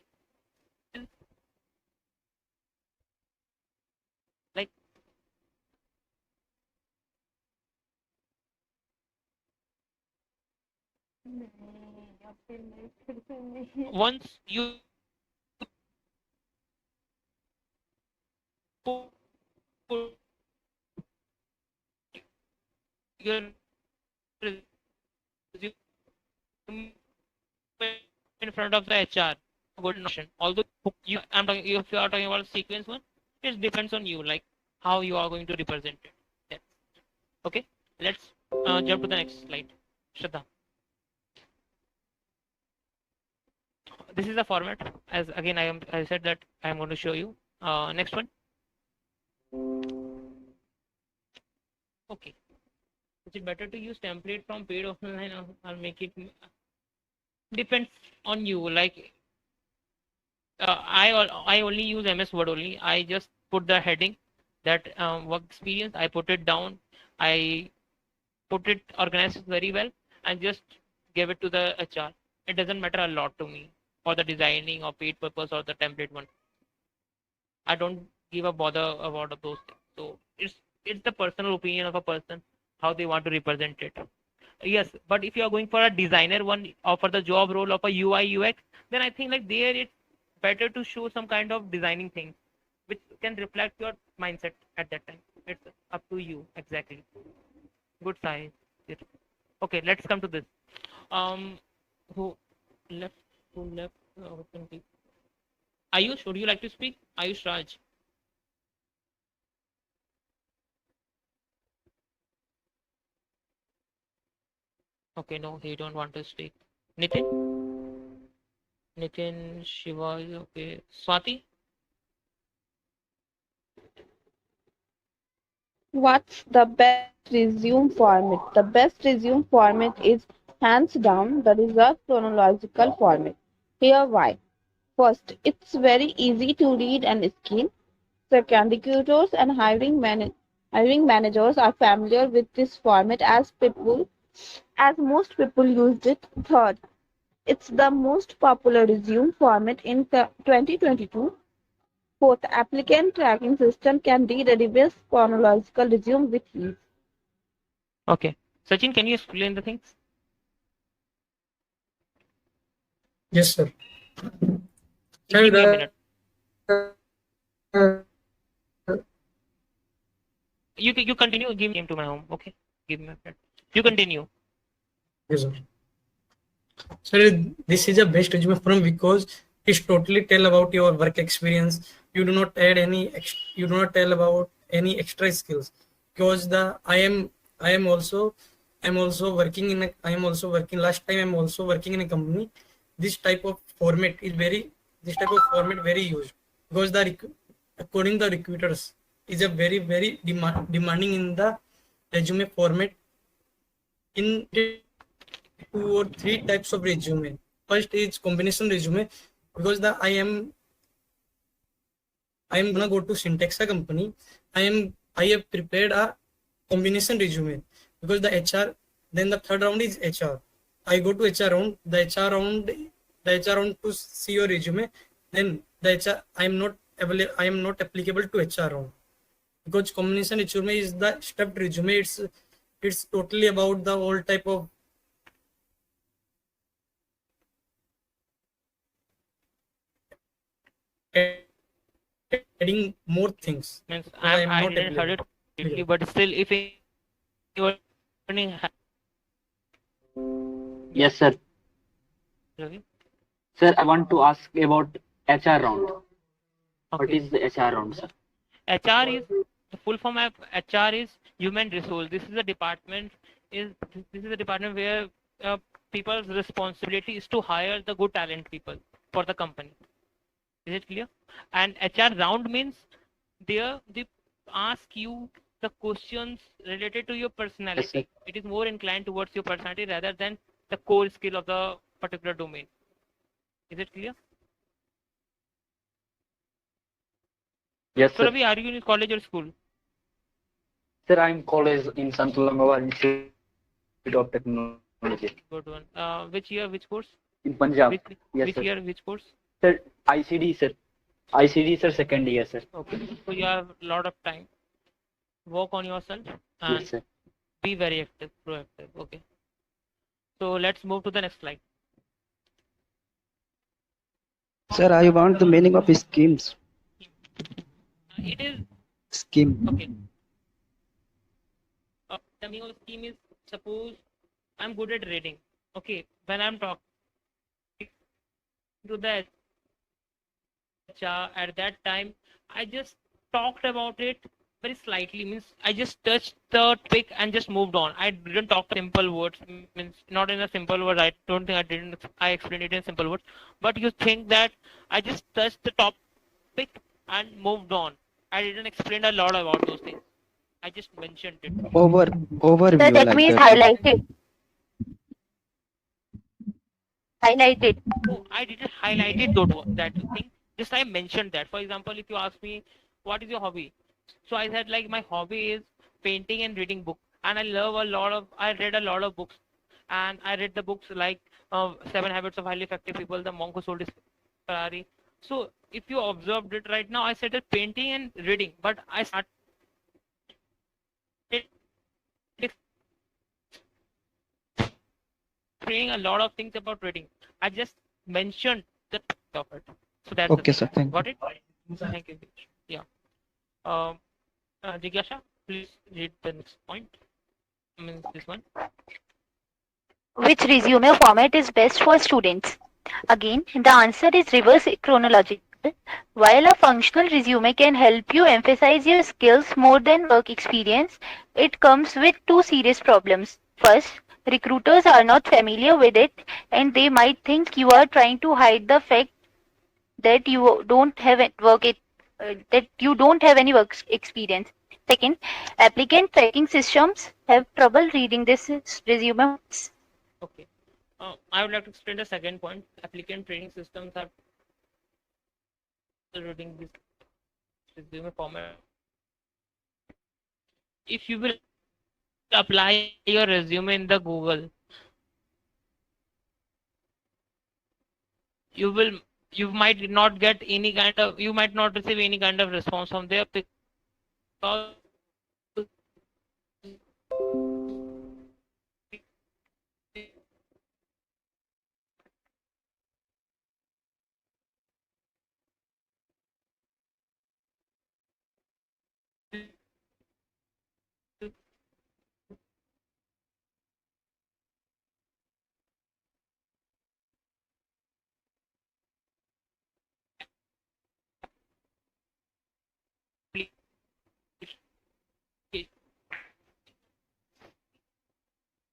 like once you put your resume in front of the HR, good notion. Although if you are talking about sequence one, it depends on you, like how you are going to represent it. Yeah. Okay, let's jump to the next slide. Shraddha. This is the format. As again, I said that I am going to show you. Next one. Okay. Is it better to use template from paid offline or make it? Depends on you. Like I only use MS Word only. I just put the heading that work experience. I put it down. I put it organized very well and just give it to the HR. It doesn't matter a lot to me for the designing or paid purpose or the template one. I don't give a bother about those things. So it's the personal opinion of a person how they want to represent it. Yes, but if you are going for a designer one or for the job role of a UI UX, then I think like there it's better to show some kind of designing things which can reflect your mindset at that time. It's up to you exactly. Good size. Okay, let's come to this. Who left? Who left? Ayush, would you like to speak? Ayush Raj. Okay, no, he don't want to speak. Nitin? Nitin, Shiva, okay. Swati? What's the best resume format? The best resume format is hands down the result chronological format. Here why. First, it's very easy to read and scan. Second, recruiters and hiring managers are familiar with this format as most people use it. Third, it's the most popular resume format in 2022. Fourth, applicant tracking system can read a reverse chronological resume with ease. Okay. Sachin, can you explain the things? Yes, sir. Give me a minute. You continue. Give me to my home. Okay. Give me a minute. You continue. Yes, sir. So this is a best resume form because it's totally tell about your work experience. You do not add you do not tell about any extra skills because I am also I'm also working in a I am also working last time I'm also working in a company. This type of format is very used because according to the recruiters is a very demanding in the resume format in two or three types of resume. First is combination resume because I am gonna go to Syntaxa company. I have prepared a combination resume because the HR. Then the third round is HR. I go to HR round. The HR round to see your resume. Then the HR. I am not applicable to HR round because combination resume is the stepped resume. It's totally about the whole type of adding more things. Means I am I not didn't heard it available. completely, but still, if you are learning, Yes, sir. Ravi? Sir, I want to ask about HR round. What Okay. is the HR round, sir? HR is the full form of HR is human resource. This is a department where people's responsibility is to hire the good talent people for the company. Is it clear? And HR round means they ask you the questions related to your personality. It is more inclined towards your personality rather than the core skill of the particular domain. Is it clear? Yes, So sir. Ravi, are you in college or school? Sir, I'm college in Santulangawa Institute of Technology. Good one. Which year, which course? In Punjab. Which, Yes, which sir. year, which course? Sir, ICD, sir. ICD, sir, second year, sir. Okay. So you have a lot of time. Work on yourself and Yes, sir. be very active, proactive. Okay. So let's move to the next slide. Sir, I want the meaning of schemes. It is Scheme. okay. The meaning of scheme is, suppose I'm good at reading. Okay. When I'm talking to the HR at that time, I just talked about it very slightly. Means I just touched the topic and just moved on. I didn't talk simple words. Means not in a simple word. I don't think I didn't. I explained it in simple words. But you think that I just touched the topic and moved on. I didn't explain a lot about those things. I just mentioned it. Overview So that like means that. highlighted. Highlighted. Oh, I didn't highlight it that thing. Just I mentioned that. For example, if you ask me, what is your hobby? So I said like my hobby is painting and reading books, and I love a lot of. I read a lot of books, and I read the books like Seven Habits of Highly Effective People, The Monk Who Sold His Ferrari. So if you observed it right now, I said that painting and reading, but I started explaining a lot of things about reading. I just mentioned the topic of it. So that's the Okay, thing. sir. Thank you. Got it? Thank you. Yeah. Jigyasha, please read the next point. I mean, this one. Which resume format is best for students? Again, the answer is reverse chronological. While a functional resume can help you emphasize your skills more than work experience, it comes with two serious problems. First, recruiters are not familiar with it and they might think you are trying to hide the fact that you don't have any work experience. Second, applicant tracking systems have trouble reading this resume. Okay. I would like to explain the second point. Applicant training systems are reading this resume format. If you will apply your resume in the Google, you might not get any kind of you might not receive any kind of response from there because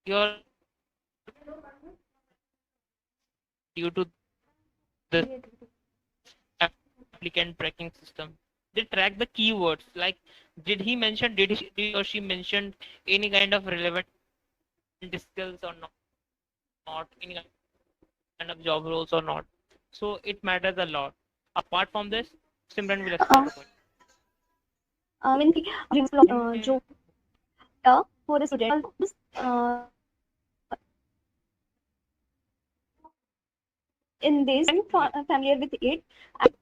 you're due to the applicant tracking system. They track the keywords. Like, did he or she mentioned any kind of relevant skills or not, any kind of job roles or not. So it matters a lot. Apart from this, Simran will explain the point. When जो for a student in this I'm familiar with it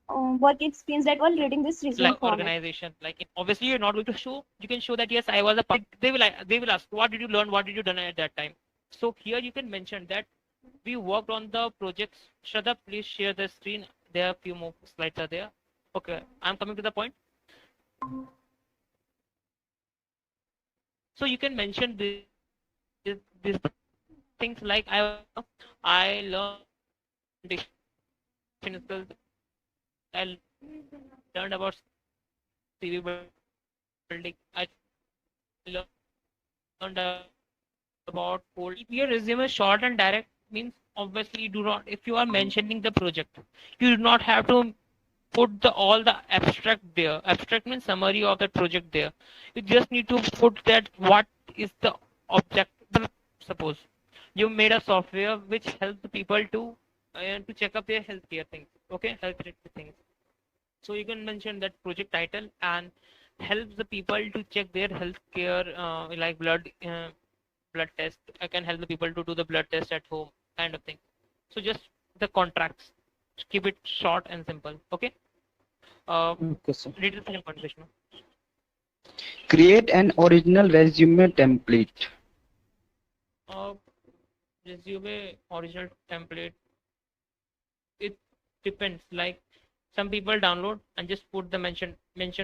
work experience that while reading this resume Like format. organization, like obviously you're not going to show. You can show that yes, I was a part. They will ask, what did you learn? What did you done at that time? So here you can mention that we worked on the projects. Shraddha, please share the screen. There are a few more slides are there. Okay, I'm coming to the point. So you can mention these things like I learned different skills. I learned about CV building. I learned about code. If your resume is short and direct, means obviously you do not. If you are mentioning the project, you do not have to put all the abstract there. Abstract means summary of that project there. You just need to put that what is the objective. Suppose you made a software which helps people to check up their healthcare things. Okay, health related things. So you can mention that project title and helps the people to check their healthcare, like blood test. I can help the people to do the blood test at home, kind of thing. So just the contracts. Keep it short and simple. Okay. Okay, sir. Read the second point, Vishnu. Create an original resume template. Resume original template. It depends. Like some people download and just put the mention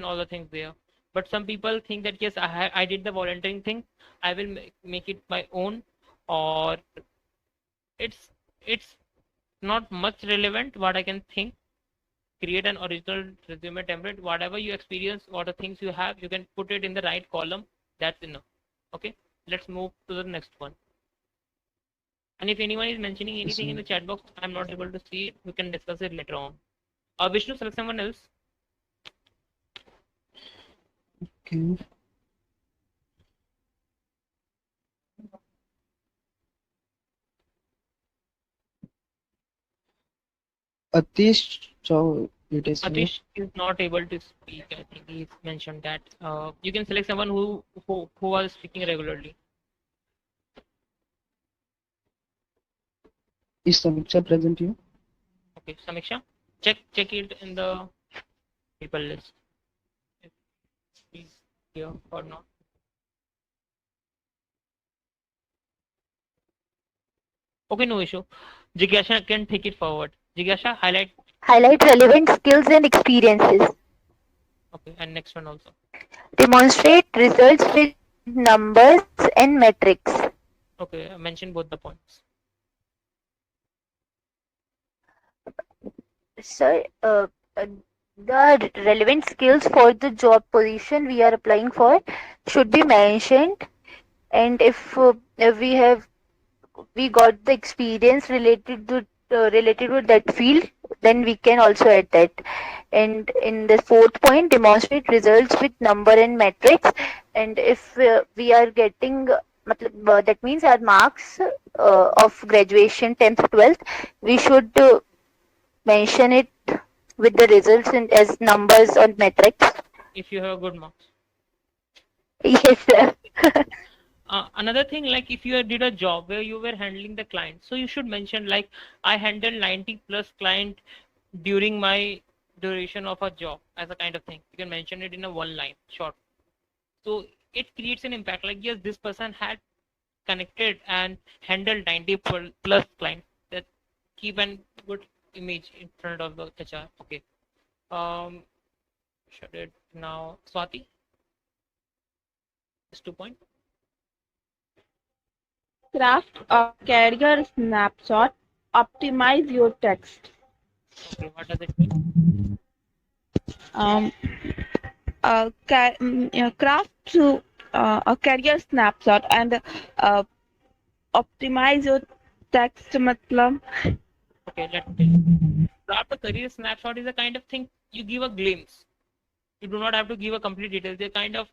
all the things there. But some people think that yes, I did the volunteering thing. I will make it my own, or it's not much relevant. What I can think, create an original resume template. Whatever you experience, what the things you have, you can put it in the right column. That's enough. Okay, let's move to the next one. And if anyone is mentioning anything in the chat box, I'm not able to see it. We can discuss it later on. Vishnu, select someone else. Okay. Atish, so it is here. Atish is not able to speak. I think he's mentioned that. You can select someone who was speaking regularly. Is Samiksha present here? Okay, Samiksha, check it in the people list. If he's here or not. Okay, no issue. Jigyasha can take it forward. Jigyasha, Highlight relevant skills and experiences. Okay, and next one also. Demonstrate results with numbers and metrics. Okay, I mentioned both the points. Sir, the relevant skills for the job position we are applying for should be mentioned, and if we got the experience related to that field, then we can also add that. And in the fourth point, demonstrate results with number and metrics. And if we are getting that means our marks of graduation 10th 12th, we should mention it with the results as numbers or metrics. If you have good marks. Yes, sir. Another thing, like if you did a job where you were handling the client, so you should mention like I handled 90 plus client during my duration of a job, as a kind of thing. You can mention it in a one line short. So it creates an impact, like yes, this person had connected and handled 90 plus clients. That keep a good image in front of the HR. Okay. Shut it now. Swati, just 2 points. Craft a career snapshot. Optimize your text. Okay, what does it mean? Craft to a career snapshot and optimize your text. मतलब. Okay, let me. Craft a career snapshot is a kind of thing you give a glimpse. You do not have to give a complete detail. The kind of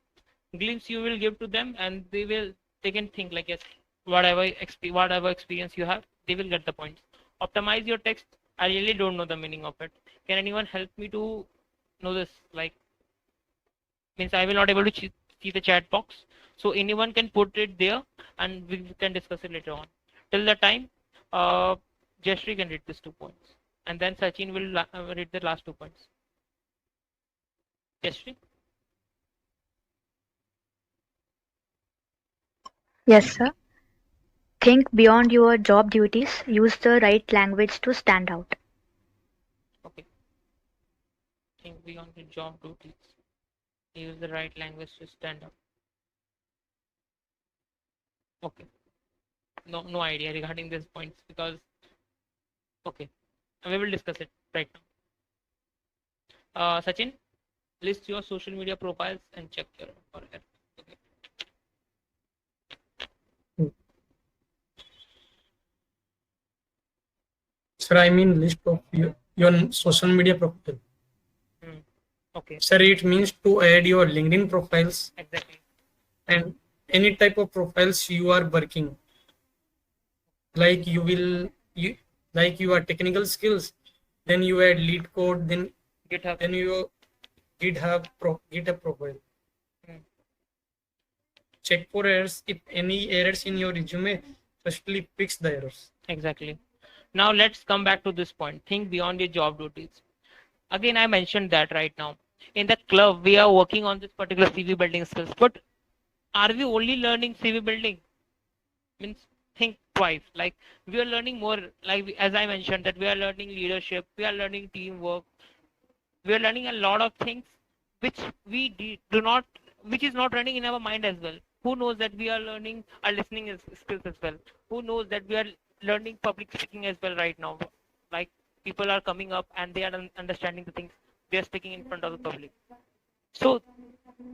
glimpse you will give to them, and they can think like yes, whatever experience you have, they will get the points. Optimize your text. I really don't know the meaning of it. Can anyone help me to know this? Like, means I will not able to see the chat box, so anyone can put it there, and we can discuss it later on. Till the time, Jeshri can read these 2 points, and then Sachin will read the last 2 points. Jeshri. Yes, sir. Think beyond your job duties. Use the right language to stand out. Okay. Think beyond the job duties. Use the right language to stand out. Okay. No idea regarding these points because. Okay, we will discuss it right now. Sachin, list your social media profiles and check your forehead. Okay. Sir, I mean list of your social media profile. Okay. Sir, it means to add your LinkedIn profiles. Exactly. And any type of profiles you are working. Like you are technical skills, then you add lead code, then GitHub. Then you GitHub profile. check for errors. If any errors in your resume, firstly fix the errors. Exactly. Now let's come back to this point. Think beyond your job duties. Again, I mentioned that right now. In the club, we are working on this particular CV building skills. But are we only learning CV building? Means think twice. Like we are learning more. Like as I mentioned, that we are learning leadership. We are learning teamwork. We are learning a lot of things which do not, which is not running in our mind as well. Who knows that we are learning our listening skills as well? Who knows that we are learning public speaking as well right now? Like people are coming up and they are understanding the things they are speaking in front of the public. So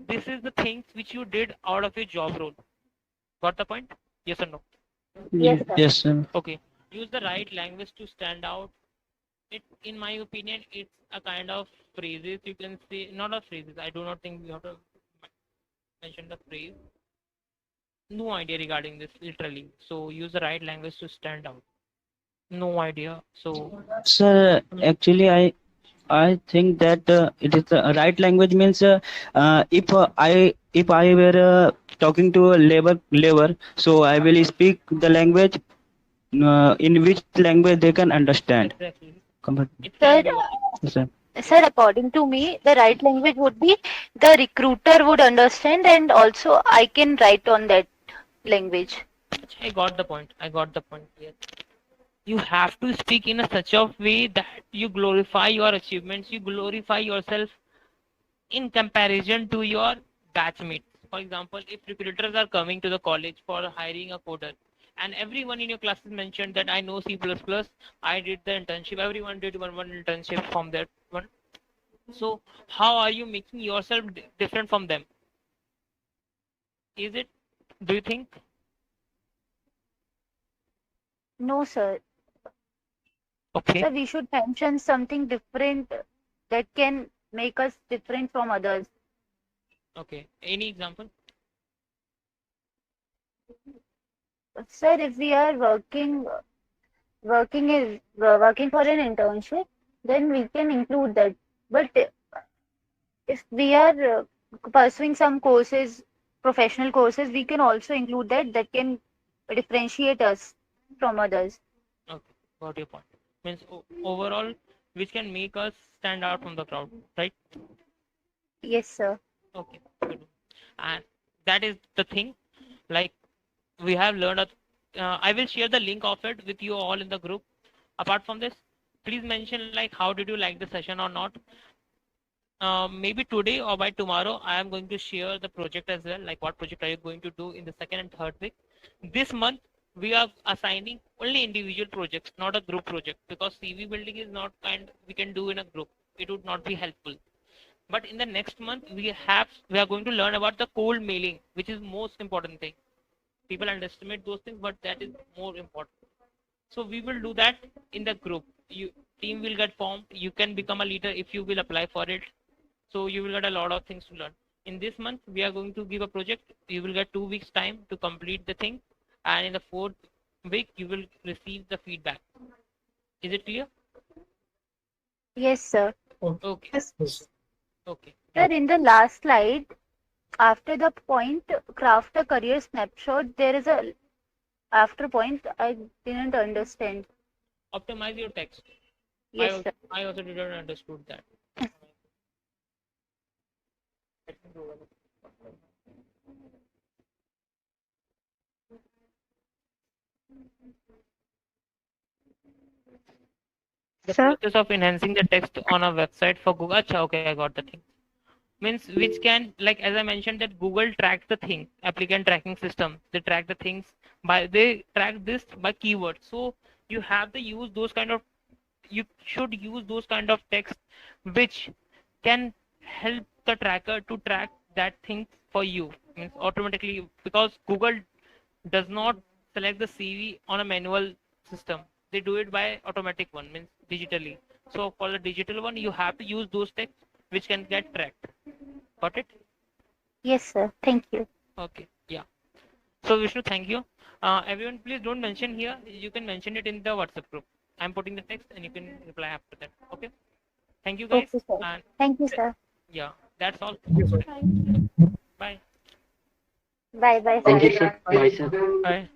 this is the things which you did out of your job role. Got the point? Yes or no? Yes, sir. Yes, sir. Okay. Use the right language to stand out. It, in my opinion, it's a kind of phrases you can say, not a phrases. I do not think we have to mention the phrase. No idea regarding this literally. So use the right language to stand out. No idea. So Sir, actually, I think that it is the right language means if I were talking to a labor, so I will speak the language in which language they can understand. exactly, it Sir, can be. Yes, sir. sir, according to me, the right language would be the recruiter would understand, and also I can write on that language. I got the point. I got the point. Yes. You have to speak in a such a way that you glorify your achievements. You glorify yourself in comparison to your batchmates. For example, if recruiters are coming to the college for hiring a coder, and everyone in your classes mentioned that I know C++, I did the internship, everyone did one internship from that one. So how are you making yourself different from them? Is it, do you think? No, sir. Okay. Sir, we should mention something different that can make us different from others. Okay. Any example? Sir, if we are working for an internship, then we can include that. But if we are pursuing some courses, professional courses, we can also include that. That can differentiate us from others. Okay. Got your point. Means overall, which can make us stand out from the crowd, right? Yes, sir. Okay. Good. And that is the thing. Like we have learned. I will share the link of it with you all in the group. Apart from this, please mention like how did you like the session or not. Maybe today or by tomorrow, I am going to share the project as well. Like what project are you going to do in the second and third week? This month we are assigning only individual projects, not a group project, because CV building is not kind we can do in a group. It would not be helpful. But in the next month we are going to learn about the cold mailing, which is most important thing. People underestimate those things, but that is more important. So we will do that in the group. You team will get formed. You can become a leader if you will apply for it. So you will get a lot of things to learn. In this month, we are going to give a project. You will get 2 weeks time to complete the thing, and in the fourth week, you will receive the feedback. Is it clear? Yes, sir. Okay. Yes. Okay. Sir, in the last slide, after the point, craft a career snapshot, there is a after point I didn't understand. Optimize your text. Yes, sir. I also didn't understood that. The Sir? process of enhancing the text on a website for Google. Achha, okay, I got the thing. Means which can, like as I mentioned, that Google tracks the thing, applicant tracking system. They track the things they track this by keywords. So you have to use those kind of, you should use those kind of text which can help the tracker to track that thing for you. Means automatically, because Google does not select the CV on a manual system. They do it by automatic one, means digitally. So for the digital one, you have to use those texts which can get tracked. Got it? Yes, sir. Thank you. Okay. Yeah. So Vishnu, thank you. Everyone, please don't mention here. You can mention it in the WhatsApp group. I'm putting the text and you can reply after that. Okay. Thank you guys. Okay, sir. And Thank you, sir. yeah, that's all. Thank you, sir. Bye. Bye bye, Thank you, sir. sir. Bye, sir. Bye.